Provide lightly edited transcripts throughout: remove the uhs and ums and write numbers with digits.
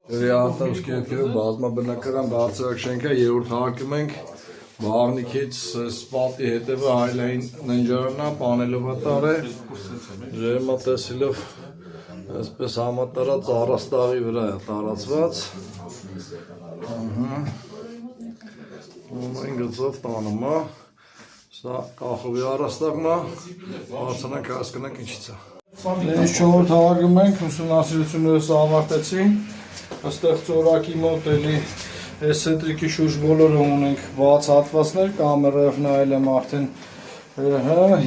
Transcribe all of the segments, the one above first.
Հատավսկի հետքերով բազմաբնակարան բարձրակ շենքը երրորդ հարկում ենք Վաղնիքից սպատի հետևը հայլային ննջարանա, պանելով ատար է, ժերմատեսիլով այսպես համատարած առաստաղի վրա է տարածված, այն գծով տանում է, սա կախովի առաստաղն է, հարցանանք հասկանանք ինչից է։ Այս չորրորդ հարկում ենք, ուսումնասիրություններս ավարտեցի, այստեղ ծորակի մոտ էլի էսենտրիկի շուրջ բոլորը ունենք բաց հատվածներ, կամերով նայել եմ արդեն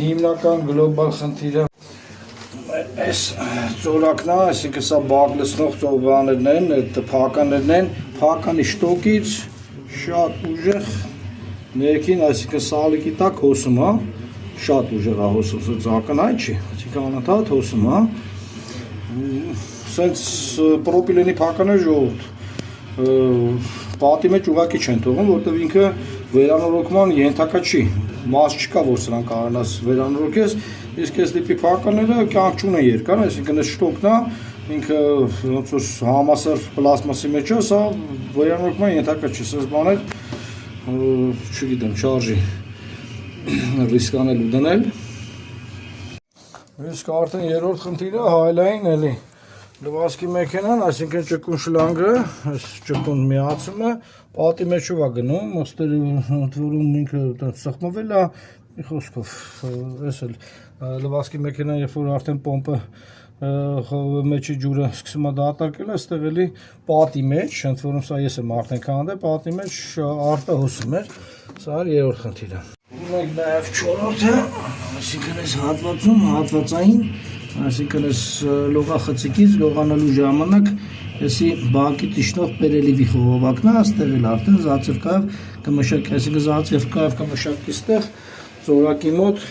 հիմնական գլոբալ խնդիրը այս ծորակն է, այսինքն սա բակ լցնող ծովաներն են, այդ փականներն են, փականի շտոկից շատ ուժեղ ներքին, այսինքն սալիկի տակ հոսում է, շատ ուժեղ է հոսում, ակնհայտ չի, այսինքն անընդհատ հոսում է, սենց պրոպիլենի փական է ժողովուրդ, պատի մեջ ուղակի չեն թողում, որտեղ ինքը վերանորոգման ենթակա չի, մաս չկա, որ սրան կարողանաս վերանորոգես, իսկ այս տիպի փականները կյանք չունեն երկար, այսինքն այս շտոկն է, ինքը ոնց որ համասեռ պլաստմասի մեջ է, սա վերանորոգման ենթակա չի, սենց բաներ, չգիտեմ, շարժի ռիսկ անել ու դնել։ Իսկ արդեն երրորդ խնդիրը հայլային էլի լվացքի մեքենան, այսինքն ճկուն շլանգը, այս ճկուն միացումը, պատի մեջով է գնում, որում ինքը սխմվել է, մի խոսքով, այս էլ լվացքի մեքենան, երբ որ արդեն պոմպը մեջի ջուրը սկսում է դատարկել, այստեղ էլի պատի մեջ, ընդ որում սա ես եմ արդեն քանդել, պատի մեջ արտը հոսում էր, սա էր երրորդ խնդիրը։ Ունենք նաև չորրորդը, այսինքն այս հատվածում, հատվածային, այսինքն այս լողախցիկից լողանալու ժամանակ էսի բակի տիշնող պերելիվի խողովակն է, այստեղ էլ արդեն զացրկայով կմշակի, այսինքն զացրկայով կմշակի ստեղ ծորակի մոտ,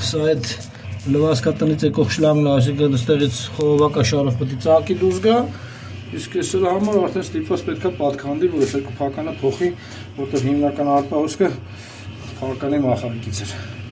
սա այդ լվացքատնից եկող շլանգն է, այսինքն այստեղից խողովակաշարով պետք է ծակի դուրս գա, իսկ սրա համար արդեն ստիպված պետք է պատքանդի, որ այս երկու փականը փոխի, որտեղ հիմնական արտահոսքը փականի մախարիկից էր։